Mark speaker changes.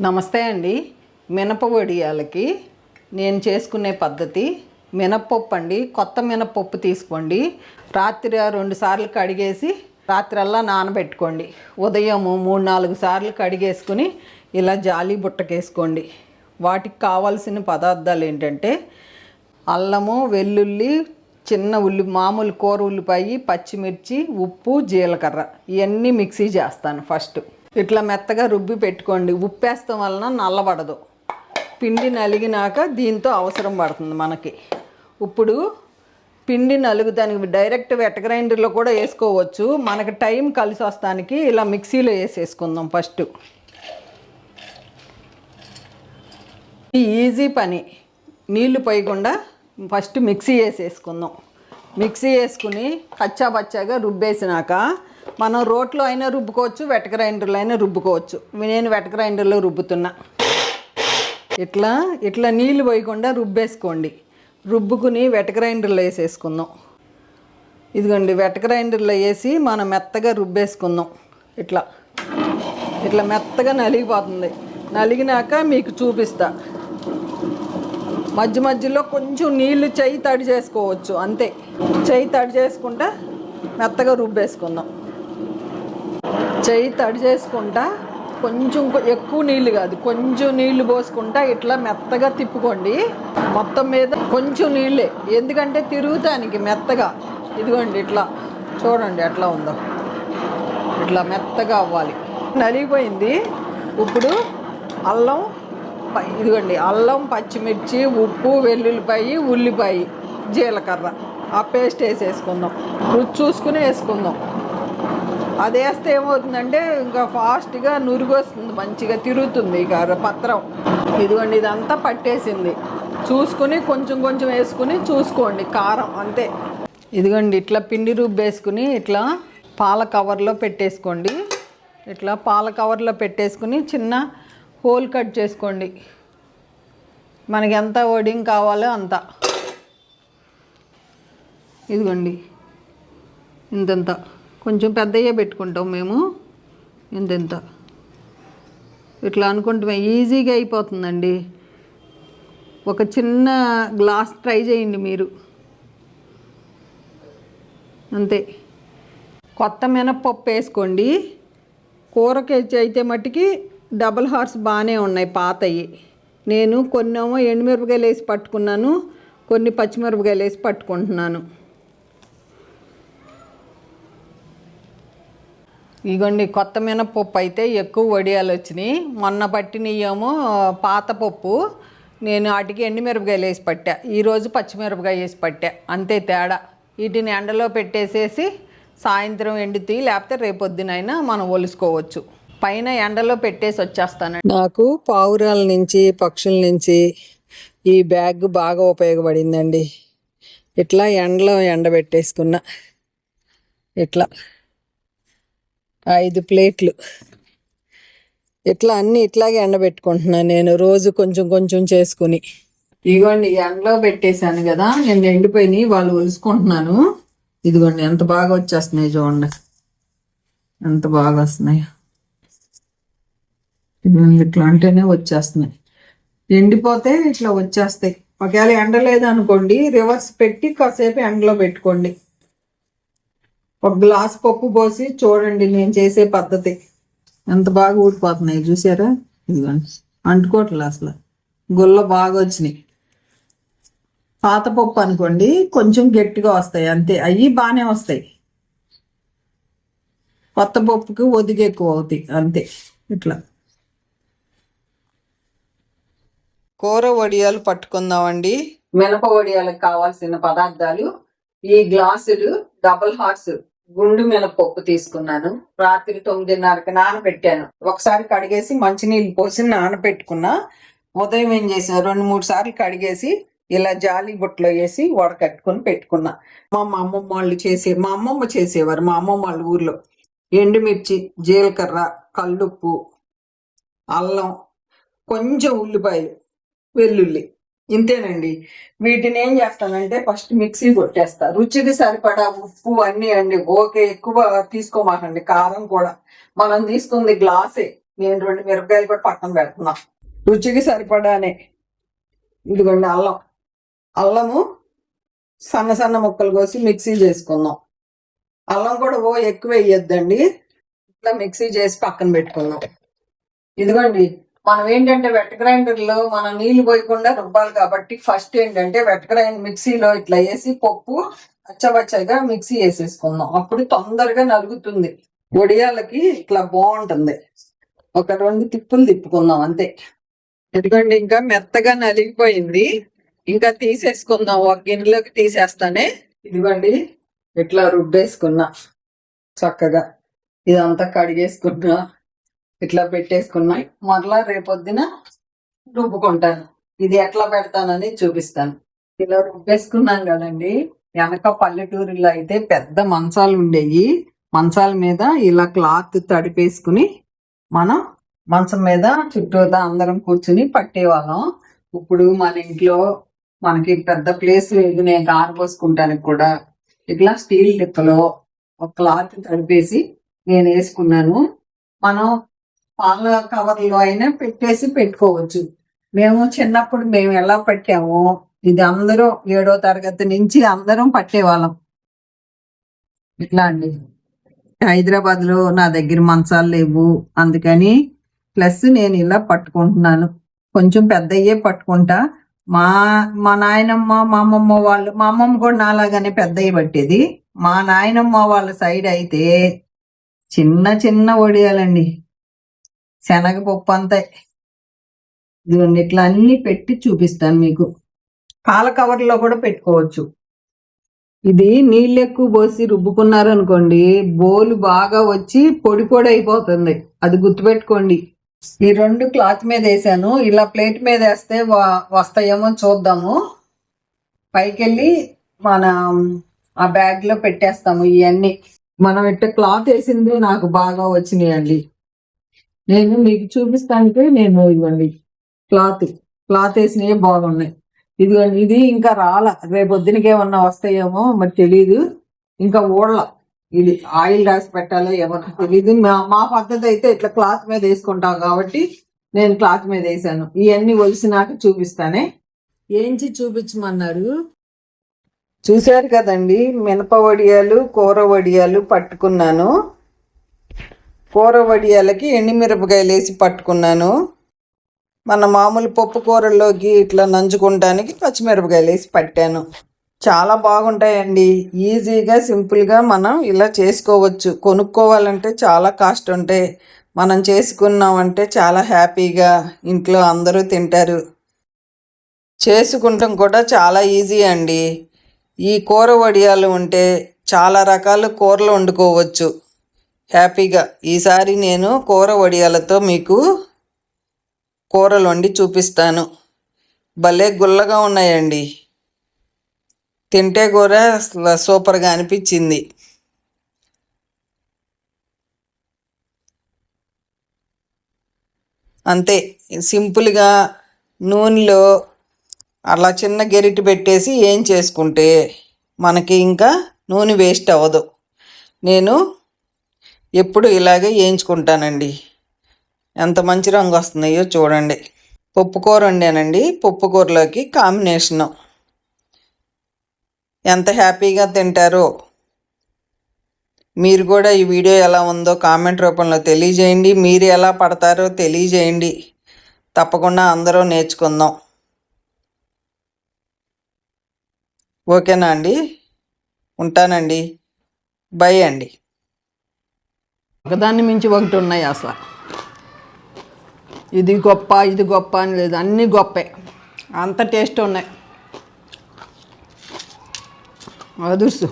Speaker 1: నమస్తే అండి. మినప వడియాలకి నేను చేసుకునే పద్ధతి మినపప్పు అండి. కొత్త మినపప్పు తీసుకోండి. రాత్రి 2 సార్లు కడిగేసి రాత్రల్లా నానబెట్టుకోండి. ఉదయం 3-4 సార్లు కడిగేసుకుని ఇలా జాలి బుట్టకేసుకోండి. వాటికి కావాల్సిన పదార్థాలు ఏంటంటే అల్లము, వెల్లుల్లి, చిన్న మామూలు కూర ఉల్లిపాయ, పచ్చిమిర్చి, ఉప్పు, జీలకర్ర ఇవన్నీ మిక్సీ చేస్తాను. ఫస్ట్ ఇట్లా మెత్తగా రుబ్బి పెట్టుకోండి. ఉప్పేస్తాం వలన నల్లబడదు. పిండి నలిగినాక దీంతో అవసరం పడుతుంది మనకి. ఇప్పుడు పిండి నలుగుదానికి డైరెక్ట్ వెట్ గ్రైండర్లో కూడా వేసుకోవచ్చు. మనకి టైం కలిసి వస్తానికి ఇలా మిక్సీలో వేసేసుకుందాం. ఫస్ట్ ఈజీ పని, నీళ్లు పోయకుండా ఫస్ట్ మిక్సీ వేసేసుకుందాం. మిక్సీ వేసుకుని కచ్చా బచ్చాగా రుబ్బేసినాక మనం రోట్లో అయినా రుబ్బుకోవచ్చు, వెట్ గ్రైండర్లో అయినా రుబ్బుకోవచ్చు. నేను వెట్ గ్రైండర్లో రుబ్బుతున్నా. ఇట్లా నీళ్ళు పోయకుండా రుబ్బేసుకోండి. రుబ్బుకుని వెట్ గ్రైండర్లో వేసేసుకుందాం. ఇదిగోండి, వెట్ గ్రైండర్లో వేసి మనం మెత్తగా రుబ్బేసుకుందాం. ఇట్లా మెత్తగా నలిగిపోతుంది. నలిగినాక మీకు చూపిస్తా. మధ్య మధ్యలో కొంచెం నీళ్ళు చెయ్యి తడి చేసుకోవచ్చు, అంతే. చెయ్యి తడి చేసుకుంటా మెత్తగా రుబ్బేసుకుందాం. చెయ్యి తడి చేసుకుంటా కొంచెం ఎక్కువ నీళ్ళు కాదు, కొంచెం నీళ్లు పోసుకుంటా ఇట్లా మెత్తగా తిప్పుకోండి. మొత్తం మీద కొంచెం నీళ్ళే, ఎందుకంటే తిరుగుతానికి మెత్తగా. ఇదిగోండి, ఇట్లా చూడండి ఎట్లా ఉందో. ఇట్లా మెత్తగా అవ్వాలి. నలిగిపోయింది. ఇప్పుడు అల్లం, ఇదిగోండి అల్లం, పచ్చిమిర్చి, ఉప్పు, వెల్లుల్లిపాయ, ఉల్లిపాయ, జీలకర్ర ఆ పేస్ట్ వేసేసుకుందాం. రుచి చూసుకుని వేసుకుందాం. అది వేస్తే ఏమవుతుందంటే ఇంకా ఫాస్ట్గా నురుగు వస్తుంది, మంచిగా తిరుగుతుంది ఇక పత్రం. ఇదిగోండి, ఇదంతా పట్టేసింది. చూసుకుని కొంచెం కొంచెం వేసుకుని చూసుకోండి కారం, అంతే. ఇదిగోండి, ఇట్లా పిండి రుబ్బేసుకుని ఇట్లా పాల కవర్లో పెట్టేసుకోండి. ఇట్లా పాల కవర్లో పెట్టేసుకుని చిన్న హోల్ కట్ చేసుకోండి. మనకి ఎంత వడింగ్ కావాలో అంత. ఇదిగోండి, ఇంతంత. కొంచెం పెద్దయ్యే పెట్టుకుంటాం మేము. ఇంత ఇట్లా అనుకుంటే ఈజీగా అయిపోతుందండి. ఒక చిన్న గ్లాస్ ట్రై చేయండి మీరు, అంతే. కొత్త మినపప్పు వేసుకోండి. కూరకి అయితే మట్టుకి డబుల్ హార్స్ బాగానే ఉన్నాయి పాతవి. నేను కొన్నేమో ఎండుమిరపకాయలు వేసి పట్టుకున్నాను, కొన్ని పచ్చిమిరపకాయలు వేసి పట్టుకుంటున్నాను. ఇగోండి, కొత్త మినపప్పు అయితే ఎక్కువ వడియాలు వచ్చినాయి. మొన్న పట్టినయేమో పాత పప్పు. నేను వాటికి ఎండుమిరపకాయలు వేసి పట్టా, ఈరోజు పచ్చిమిరపకాయ వేసి పట్టా, అంతే తేడా. వీటిని ఎండలో పెట్టేసేసి సాయంత్రం ఎండుతీ, లేకపోతే రేపొద్దునైనా మనం ఒలుసుకోవచ్చు. పైన ఎండలో పెట్టేసి వచ్చేస్తాను. నాకు పావురాల నుంచి, పక్షుల నుంచి ఈ బ్యాగ్ బాగా ఉపయోగపడిందండి. ఇట్లా ఎండలో ఎండబెట్టేసుకున్నా. ఇట్లా 5 ప్లేట్లు ఇట్లా అన్నీ ఇట్లాగే ఎండబెట్టుకుంటున్నాను నేను, రోజు కొంచెం కొంచెం చేసుకుని. ఇదిగోండి, ఎండలో పెట్టేశాను కదా, నేను ఎండిపోయినాయి, వాళ్ళు ఒలుసుకుంటున్నాను. ఇదిగోండి, ఎంత బాగా వచ్చేస్తున్నాయి చూడండి, ఎంత బాగా వస్తున్నాయి. ఇట్లా అంటేనే వచ్చేస్తున్నాయి. ఎండిపోతే ఇట్లా వచ్చేస్తాయి. ఒకవేళ ఎండ లేదనుకోండి, రివర్స్ పెట్టి కాసేపు ఎండలో పెట్టుకోండి. ఒక గ్లాస్ పప్పు పోసి చూడండి నేను చేసే పద్ధతి, ఎంత బాగా ఊడిపోతున్నాయి చూసారా. ఇదిగోండి, అంటుకోవట్లే అసలు, గుల్ల బాగా వచ్చినాయి. పాత పప్పు అనుకోండి కొంచెం గట్టిగా వస్తాయి, అంతే. అవి బాగానే వస్తాయి. కొత్త పప్పుకి ఒదిగి ఎక్కువ అవుతాయి, అంతే. ఇట్లా కూర వడియాలు పట్టుకుందామండి. మినప వడియాలకు కావాల్సిన పదార్థాలు: ఈ గ్లాసులు డబుల్ హార్స్ గుండు మినపప్పు తీసుకున్నాను. రాత్రి 9:30కి నానబెట్టాను. ఒకసారి కడిగేసి మంచినీళ్ళు పోసి నానబెట్టుకున్నా. ఉదయం ఏం చేసాను, 2-3 సార్లు కడిగేసి ఇలా జాలి బుట్టలో వేసి వడకట్టుకుని పెట్టుకున్నా. మా అమ్మమ్మ వాళ్ళు మా అమ్మమ్మ చేసేవారు, మా అమ్మమ్మ వాళ్ళ ఊర్లో. ఎండుమిర్చి, జీలకర్ర, కల్లుప్పు, అల్లం, కొంచెం ఉల్లిపాయలు, వెల్లుల్లి, ఇంతేనండి. వీటిని ఏం చేస్తానంటే ఫస్ట్ మిక్సీ కొట్టేస్తా. రుచికి సరిపడా ఉప్పు అన్నీ అండి. ఓకే, ఎక్కువ తీసుకోమాకండి. కారం కూడా మనం తీసుకుంది గ్లాసే, నేను 2 మిరపకాయలు కూడా పక్కన పెడుతున్నా. రుచికి సరిపడానే ఇదిగోండి అల్లము సన్న సన్న ముక్కలు కోసి మిక్సీ చేసుకుందాం. అల్లం కూడా ఎక్కువ వేయొద్దండి, ఇట్లా మిక్సీ చేసి పక్కన పెట్టుకుందాం. ఇదిగోండి మనం ఏంటంటే వెట్ గ్రైండర్లో మనం నీళ్లు పోయకుండా రుబ్బాలి కాబట్టి ఫస్ట్ ఏంటంటే వెట్ గ్రైండర్ మిక్సీలో ఇట్లా వేసి పప్పు అచ్చబచ్చగా మిక్సీ వేసేసుకుందాం. అప్పుడు తొందరగా నలుగుతుంది, వడియాలకి ఇట్లా బాగుంటుంది. ఒక 2 తిప్పులు తిప్పుకుందాం అంతే. ఎందుకంటే ఇంకా మెత్తగా నలిగిపోయింది, ఇంకా తీసేసుకుందాం. ఒక గిన్నెలోకి తీసేస్తానే. ఇదిగోండి ఇట్లా రుబ్బేసుకున్నా చక్కగా, ఇదంతా కడిగేసుకున్నా, ఇట్లా పెట్టేసుకున్నా. మరలా రేపొద్దున రుబ్బుకుంటాను. ఇది ఎట్లా పెడతానని చూపిస్తాను. ఇలా రుబ్బేసుకున్నాం కదండి. వెనక పల్లెటూరులో అయితే పెద్ద మంచాలు ఉండేవి. మంచాల మీద ఇలా క్లాత్ తడిపేసుకుని మనం మంచం మీద చుట్టూతా అందరం కూర్చుని పట్టేవాళ్ళం. ఇప్పుడు మన ఇంట్లో మనకి పెద్ద ప్లేస్ లేదు, నేను ఆరబోసుకుంటానికి కూడా ఇట్లా స్టీల్ టిప్పలో ఒక క్లాత్ తడిపేసి నేను వేసుకున్నాను. మనం పాల కవర్లో అయినా పెట్టేసి పెట్టుకోవచ్చు. మేము చిన్నప్పుడు మేము ఎలా పట్టాము, ఇది అందరూ 7వ తరగతి నుంచి అందరం పట్టేవాళ్ళం ఇట్లా అండి. హైదరాబాద్లో నా దగ్గర మంచాలు లేవు, అందుకని ప్లస్ నేను ఇలా పట్టుకుంటున్నాను. కొంచెం పెద్దయ్యే పట్టుకుంటా. మా మా నాయనమ్మ మా అమ్మమ్మ కూడా నాలాగానే పెద్దయ్య పట్టేది. మా నాయనమ్మ వాళ్ళ సైడ్ అయితే చిన్న చిన్న వడియాలండి, శనగపప్పు అంతా. ఇదిగోండి ఇట్లా అన్ని పెట్టి చూపిస్తాను మీకు. పాల కవర్లో కూడా పెట్టుకోవచ్చు. ఇది నీళ్ళు ఎక్కువ పోసి రుబ్బుకున్నారు అనుకోండి, బోలు బాగా వచ్చి పొడి పొడి అయిపోతుంది, అది గుర్తుపెట్టుకోండి. ఈ 2 క్లాత్ మీద వేసాను. ఇలా ప్లేట్ మీద వేస్తే వస్తాయేమో చూద్దాము. పైకెళ్ళి మన ఆ బ్యాగ్లో పెట్టేస్తాము. ఇవన్నీ మనం ఇట్ట క్లాత్ వేసింది నాకు బాగా వచ్చినాయండి. నేను మీకు చూపిస్తానికి నేను ఇవ్వండి క్లాత్ వేసినవి బాగున్నాయి. ఇదిగోండి ఇది ఇంకా రేపొద్దునకి ఏమన్నా వస్తాయేమో మరి తెలీదు. ఇంకా ఇది ఆయిల్ రాసి పెట్టాలో ఏమన్నా తెలీదు. మా పద్ధతి అయితే ఇట్లా క్లాత్ మీద వేసుకుంటాం కాబట్టి నేను క్లాత్ మీద వేసాను. ఇవన్నీ ఒలిసినాక చూపిస్తానే. ఏంచి చూపించమన్నారు. చూశారు కదండి, మినప వడియాలు కూర వడియాలు పట్టుకున్నాను. కూర వడియాలకి ఎండుమిరపకాయలు వేసి పట్టుకున్నాను. మన మామూలు పప్పు కూరల్లోకి ఇట్లా నంచుకుంటానికి పచ్చిమిరపకాయలు వేసి పట్టాను. చాలా బాగుంటాయండి. ఈజీగా సింపుల్గా మనం ఇలా చేసుకోవచ్చు. కొనుక్కోవాలంటే చాలా కాస్ట్ ఉంటాయి, మనం చేసుకున్నామంటే చాలా హ్యాపీగా ఇంట్లో అందరూ తింటారు. చేసుకుంటాం కూడా చాలా ఈజీ అండి. ఈ కూర వడియాలు ఉంటే చాలా రకాల కూరలు వండుకోవచ్చు హ్యాపీగా. ఈసారి నేను కూర వడియాలతో మీకు కూరలు వండి చూపిస్తాను. భలే గుల్లగా ఉన్నాయండి, తింటే కూడా సూపర్గా అనిపించింది. అంతే సింపుల్గా నూనెలో అలా చిన్న గెరిటి పెట్టేసి ఏం చేసుకుంటే మనకి ఇంకా నూనె వేస్ట్ అవ్వదు. నేను ఎప్పుడు ఇలాగే వేయించుకుంటానండి. ఎంత మంచి రంగు వస్తున్నాయో చూడండి. పప్పుకూర వండానండి, పప్పుకూరలోకి కాంబినేషను ఎంత హ్యాపీగా తింటారో. మీరు కూడా ఈ వీడియో ఎలా ఉందో కామెంట్ రూపంలో తెలియజేయండి. మీరు ఎలా పడతారో తెలియజేయండి. తప్పకుండా అందరూ నేర్చుకుందాం. ఓకేనా అండి? ఉంటానండి. బై అండి. ఒకదాన్ని మించి ఒకటి ఉన్నాయి అసలు. ఇది గొప్ప అని లేదు, అన్నీ గొప్పే, అంత టేస్ట్ ఉన్నాయి. అదుర్సు.